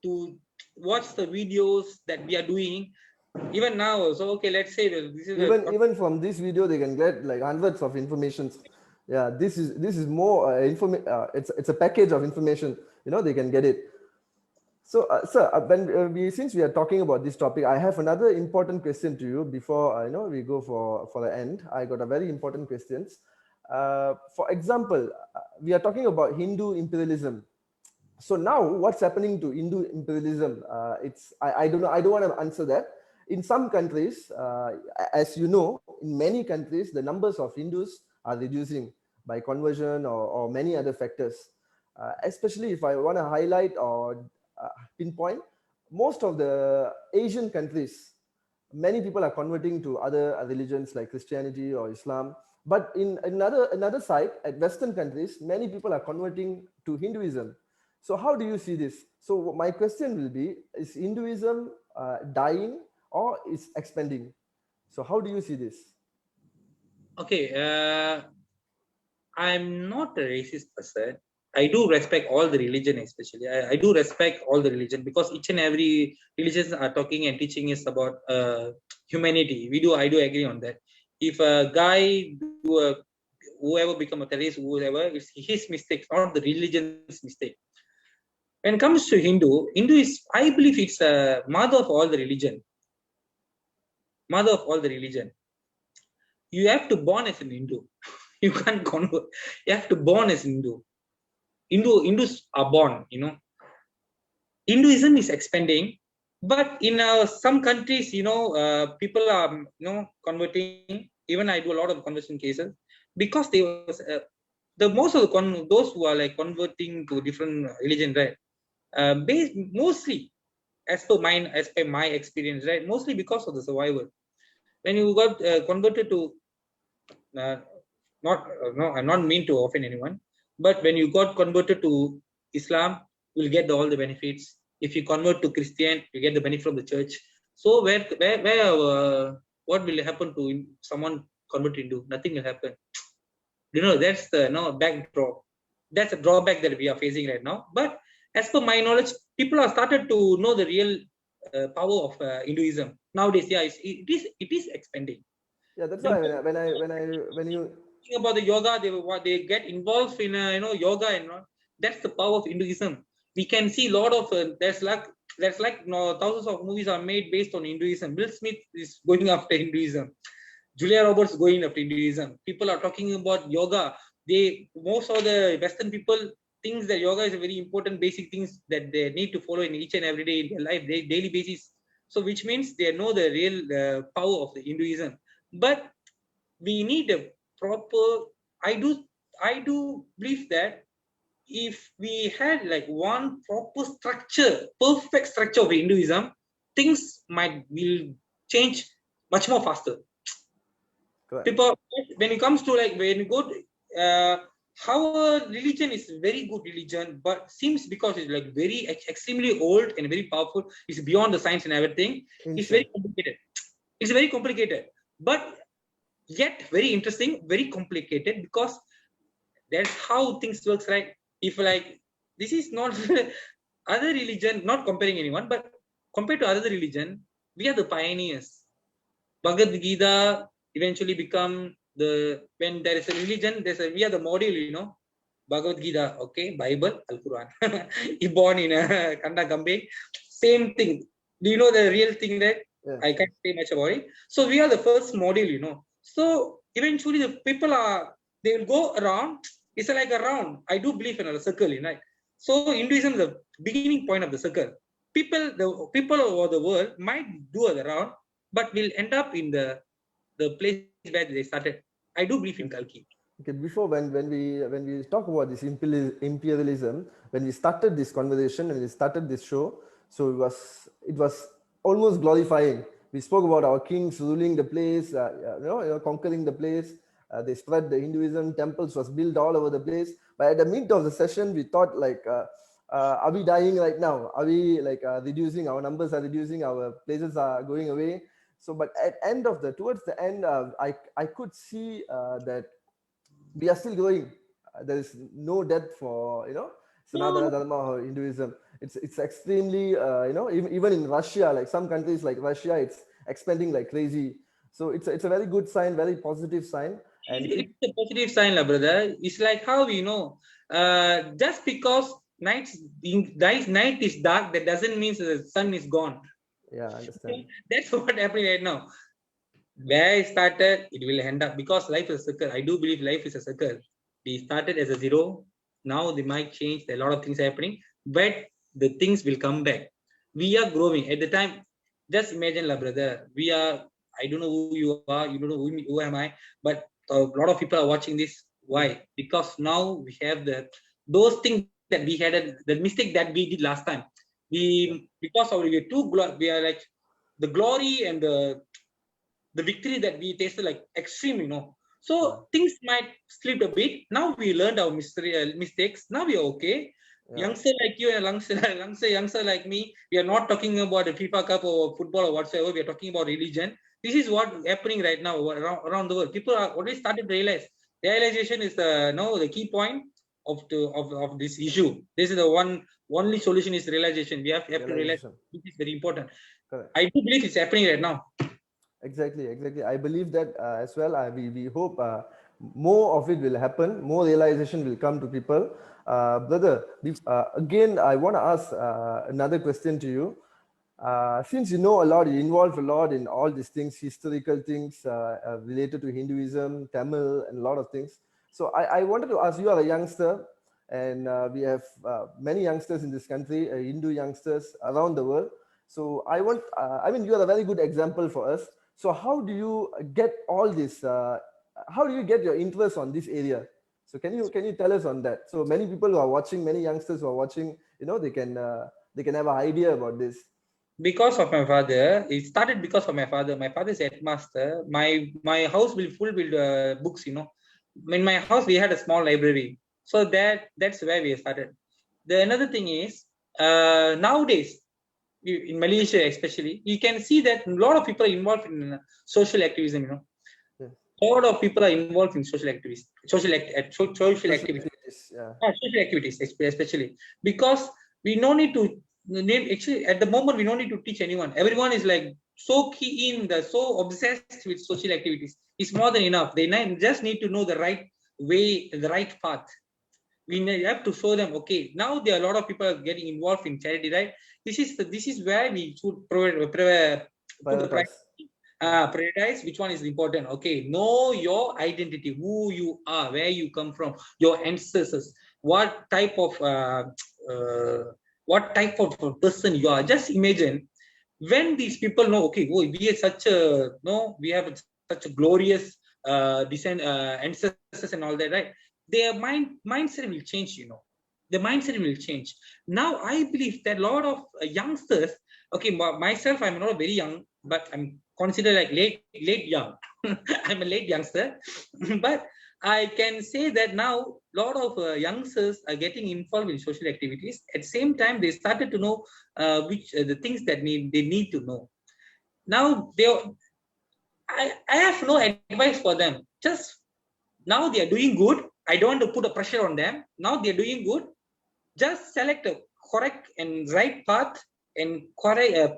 to watch the videos that we are doing even now. So okay, let's say this is
Even from this video, they can get like hundreds of informations. Yeah, this is more it's a package of information. They can get it. So, sir, when since we are talking about this topic, I have another important question to you before we go for the end. I got a very important questions. For example, we are talking about Hindu imperialism. So now what's happening to Hindu imperialism? I don't know. I don't want to answer that. In some countries, as you know, in many countries, the numbers of Hindus are reducing by conversion or many other factors. Especially if I want to highlight or pinpoint, most of the Asian countries, many people are converting to other religions like Christianity or Islam. But in another side, at Western countries, many people are converting to Hinduism. So how do you see this? So my question will be: is Hinduism dying or is expanding? So how do you see this?
Okay, I'm not a racist person. I do respect all the religion, especially. I do respect all the religion because each and every religions are talking and teaching is about humanity. I do agree on that. If a guy whoever become a terrorist, whoever, it's his mistake, not the religion's mistake. When it comes to Hindu is, I believe it's a mother of all the religion. Mother of all the religion. You have to born as an Hindu. You can't convert. You have to born as Hindu. Hindus are born, Hinduism is expanding, but in some countries, people are, converting. Even I do a lot of conversion cases because they was the most of those who are like converting to different religion, right? Mostly as per my experience, right? Mostly because of the survival. When you got converted to uh, no, I'm not mean to offend anyone, but when you got converted to Islam, you'll get all the benefits. If you convert to Christian, you get the benefit from the church. So what will happen to someone converted into? Nothing will happen. That's the backdrop. That's a drawback that we are facing right now. But as per my knowledge, people have started to know the real power of Hinduism nowadays. Yeah, it is expanding.
Yeah, that's
When
why when you
about the yoga, they get involved in yoga and all. That's the power of Hinduism. We can see a lot of there's like thousands of movies are made based on Hinduism. Will Smith is going after Hinduism. Julia Roberts going after Hinduism. People are talking about yoga. Most of the Western people thinks that yoga is a very important basic things that they need to follow in each and every day in their life, daily basis. So which means they know the real power of the Hinduism. But we need a proper. I do believe that if we had like one proper structure, perfect structure of Hinduism, things will change much more faster.
correct.
People, when it comes to like when you go to, our religion is very good religion, but seems because it's like very extremely old and very powerful, it's beyond the science and everything. It's very
Ancient.
complicated. It's very complicated, but yet very interesting, very complicated, because that's how things works, right? If like this is not other religion, not comparing anyone, but compared to other religion, we are the pioneers. Bhagavad Gita eventually become the, when there is a religion, we are the module, Bhagavad Gita, okay, Bible, Al Quran. You born in a Kanda Gambe, same thing. Do you know the real thing that
Yeah.
I can't say much about it? So we are the first module, So eventually the people they will go around. It's like a round. I do believe in a circle, right? So Hinduism is the beginning point of the circle. The people over the world might do a round, but will end up in the place where they started. I do believe in Kalki.
Okay, before when we talk about this imperialism, when we started this conversation and we started this show, so it was almost glorifying. We spoke about our kings ruling the place, conquering the place. They spread the Hinduism. Temples was built all over the place. But at the mid of the session, we thought like, are we dying right now? Are we like reducing? Our numbers are reducing. Our places are going away. So, but towards the end, I could see that we are still going. There is no death for Sanatana
No,
Dharma or Hinduism. It's extremely even in Russia, like some countries like Russia, it's expanding like crazy. So it's a very good sign, very positive sign, and
it's a positive sign, brother. It's like how we know. Just because night is dark, that doesn't mean the sun is gone.
yeah, I understand.
That's what happening right now. Where I started, it will end up, because life is a circle. I do believe life is a circle. We started as a zero. Now they might change. There are a lot of things happening, but the things will come back. We are growing at the time. Just imagine, la brother. We are. I don't know who you are. You don't know who am I. But a lot of people are watching this. Why? Because now we have those things that we had, the mistake that we did last time. Because of we are we are like the glory and the victory that we tasted like extreme, So things might slip a bit. Now we learned our mistakes. Now we are okay. Youngster like you and youngster like me, we are not talking about a FIFA Cup or football or whatsoever. We are talking about religion. This is what happening right now around the world. People are already started to realize. Realization is the key point of this issue. This is the only solution is realization. We have to realize, which is very important.
Correct.
I do believe it's happening right now.
Exactly. I believe that as well. We hope more of it will happen. More realization will come to people. Brother, again, I want to ask another question to you. Since you know a lot, you involved a lot in all these things, historical things related to Hinduism, Tamil, and a lot of things. So I wanted to ask, you are a youngster, and we have many youngsters in this country, Hindu youngsters around the world. So I mean, you are a very good example for us. So how do you get all this? How do you get your interest on this area? So can you tell us on that? So many people who are watching, many youngsters who are watching, they can have an idea about this.
Because of my father, it started because of my father. My father is headmaster. My house will full with books. In my house we had a small library, so that's where we started. The another thing is, nowadays in Malaysia especially, you can see that a lot of people are involved in social activism. A lot of people are involved in social activities, social activities, social activities, especially because we no need to actually at the moment we don't need to teach anyone. Everyone is like so keen, so obsessed with social activities. It's more than enough. They just need to know the right way, the right path. We have to show them. Okay, now there are a lot of people are getting involved in charity, right? This is where we should put the price. Prioritize which one is important. Okay, know your identity, who you are, where you come from, your ancestors, what type of person you are. Just imagine when these people know, okay, oh, we are such a we have such a glorious descent, ancestors and all that, right? Their mindset will change. The mindset will change. Now I believe that a lot of youngsters, okay, myself, I'm not very young, but I'm considered like late young. I'm a late youngster, but I can say that now a lot of youngsters are getting involved in social activities. At the same time, they started to know which the things that they need to know. Now I have no advice for them. Just now they are doing good. I don't want to put a pressure on them. Now they are doing good. Just select a correct and right path, and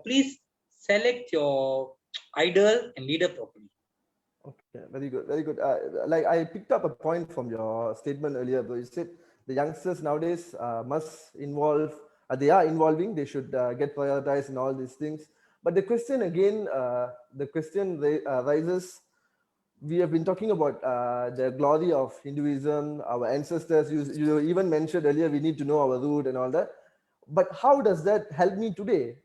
please select your idol and leader properly.
Okay, very good. Like I picked up a point from your statement earlier, but you said the youngsters nowadays must involve. They are involving. They should get prioritized in all these things. But the question again, rises. We have been talking about the glory of Hinduism, our ancestors. You even mentioned earlier we need to know our root and all that. But how does that help me today?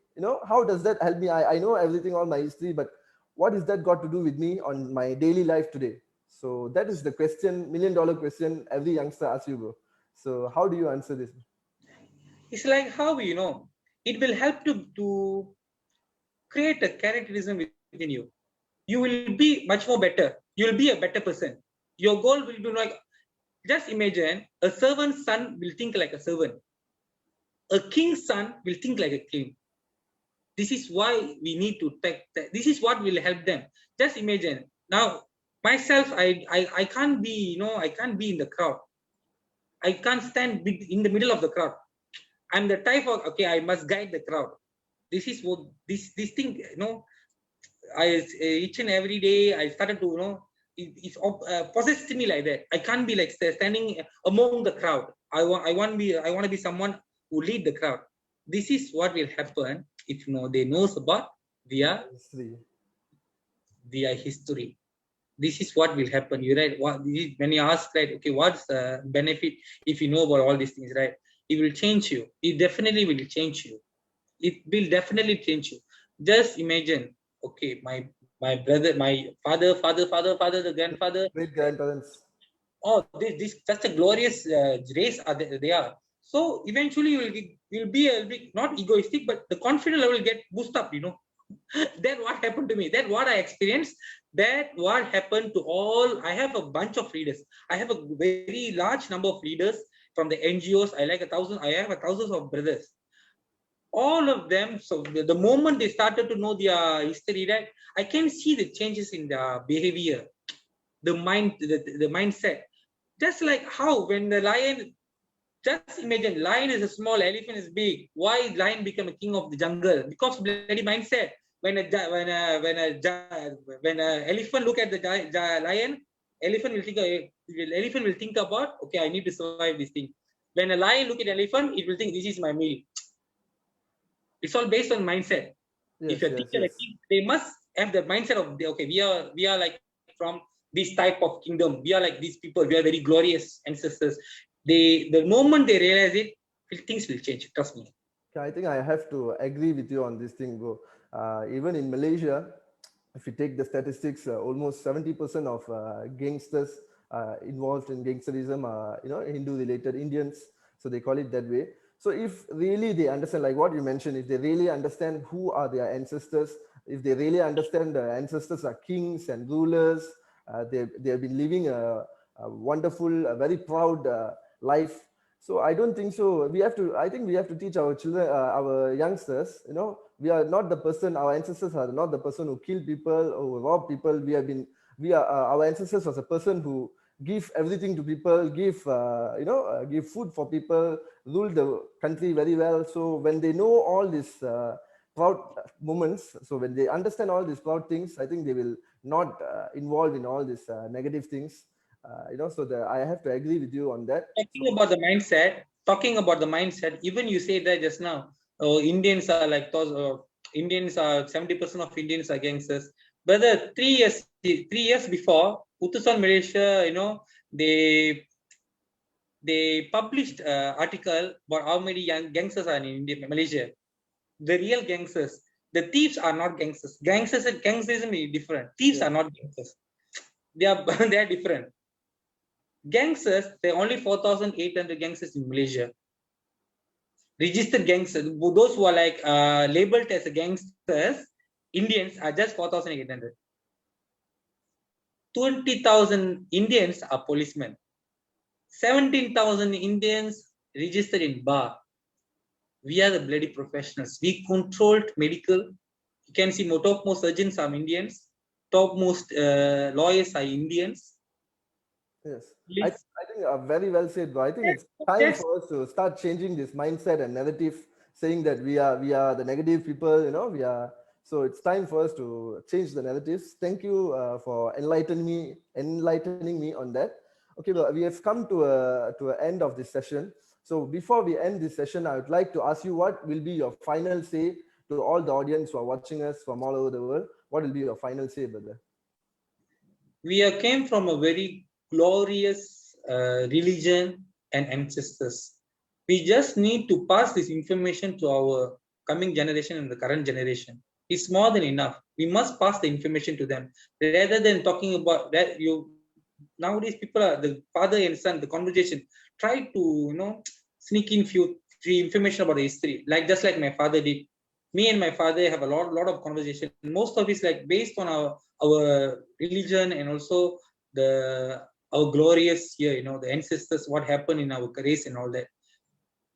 How does that help me? I know everything, all my history, but what is that got to do with me on my daily life today? So that is the question, $1 million question every youngster asks you, bro. So how do you answer this?
It's like how it will help to create a characterism within you. You will be much more better. You will be a better person. Your goal will be like, just imagine a servant's son will think like a servant. A king's son will think like a king. This is why we need to take that. This is what will help them. Just imagine now, myself, I can't be, I can't be in the crowd. I can't stand in the middle of the crowd. I'm the type of, okay, I must guide the crowd. This is what this thing, I each and every day I started to, it's possessed me like that. I can't be like standing among the crowd. I want to be someone who lead the crowd. This is what will happen if they knows about via
History.
their history. This is what will happen. You right? When you ask, right? Okay, what's the benefit if you know about all these things, right? It will change you. It definitely will change you. It will definitely change you. Just imagine, okay, my brother, my father, the grandfather.
Great grandparents.
Oh, this such a glorious race they are. So eventually you'll be not egoistic, but the confidence level will get boost up. Then what happened to me? That what I experienced. That what happened to all. I have a bunch of leaders. I have a very large number of leaders from the NGOs. I like 1,000. I have 1,000s of brothers. All of them. So the moment they started to know their history, that I can see the changes in their behavior, the mindset. Just like how when the lion, just imagine, lion is a small, elephant is big. Why lion become a king of the jungle? Because bloody mindset. When a elephant look at the lion, elephant will think about, okay, I need to survive this thing. When a lion look at elephant, it will think this is my meal. It's all based on mindset. If
Yes,
you're
yes,
thinking like
yes.
they must have the mindset of, okay, we are like from this type of kingdom. We are like these people. We are very glorious ancestors. The moment they realize it, things will change. Trust me.
I think I have to agree with you on this thing, bro. Even in Malaysia, if you take the statistics, almost 70% of gangsters involved in gangsterism are, Hindu-related Indians. So they call it that way. So if really they understand, like what you mentioned, if they really understand who are their ancestors, if they really understand the ancestors are kings and rulers, they have been living a wonderful, a very proud life. So I don't think so. I think we have to teach our children, our youngsters, we are not the person, our ancestors are not the person who killed people or who robbed people. Our ancestors was a person who give everything to people, give food for people, rule the country very well. So when they know all these proud moments, so when they understand all these proud things, I think they will not involve in all these negative things. I have to agree with you on that.
Talking
So
about the mindset, even you say that just now, oh, Indians are like those, Indians are 70% of Indians are gangsters. But the 3 years before, Utusan Malaysia, they published article about how many young gangsters are in India, Malaysia. The real gangsters, the thieves are not gangsters. Gangsters and gangsterism is different. Thieves
yes,
are not gangsters. They are they are different. Gangsters, there are only 4,800 gangsters in Malaysia. Registered gangsters, those who are like labeled as gangsters, Indians are just 4,800. 20,000 Indians are policemen. 17,000 Indians registered in bar. We are the bloody professionals. We controlled medical. You can see topmost surgeons are Indians. Topmost lawyers are Indians.
yes.
Police.
I think very well said, bro. I think it's time
That's
for us to start changing this mindset and narrative, saying that we are the negative people. So it's time for us to change the narratives. Thank you for enlightening me on that. Okay, well, we have come to an end of this session. So before we end this session, I would like to ask you what will be your final say to all the audience who are watching us from all over the world. What will be your final say, brother?
came from a very glorious religion and ancestors. We just need to pass this information to our coming generation and the current generation. It's more than enough. We must pass the information to them rather than talking about that. Nowadays people are the father and son. The conversation try to sneak in few information about the history, like just like my father did. Me and my father have a lot of conversation. Most of it's like based on our religion and also the our glorious here, the ancestors, what happened in our race and all that.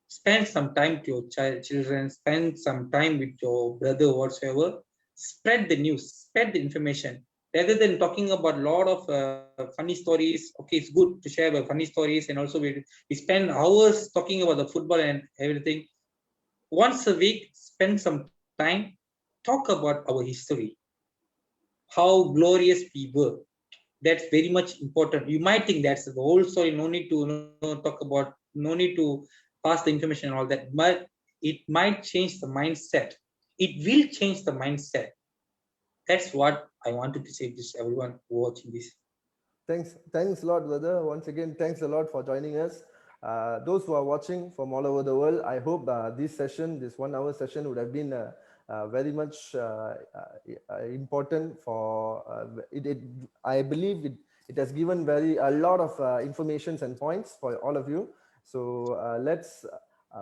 Spend some time to your children, spend some time with your brother whatsoever. Spread the news, spread the information rather than talking about a lot of funny stories. Okay, it's good to share funny stories, and also we spend hours talking about the football and everything. Once a week, spend some time, talk about our history, how glorious we were. That's very much important. You might think that's the whole story, no need to talk about, no need to pass the information and all that, but it might change the mindset. It will change the mindset. That's what I wanted to say to everyone watching this.
Thanks a lot, brother. Once again, thanks a lot for joining us. Those who are watching from all over the world, I hope this session, this 1 hour session, would have been very much important for it. I believe it has given a lot of informations and points for all of you. So let's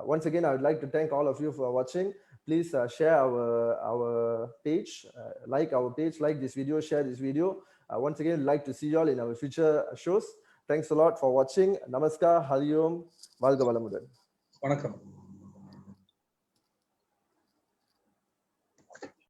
once again, I would like to thank all of you for watching. Please share our page, like our page, like this video, share this video. Once again, like to see you all in our future shows. Thanks a lot for watching. Namaskar, Hari Om, Valga Valamudan.
Vanakkam.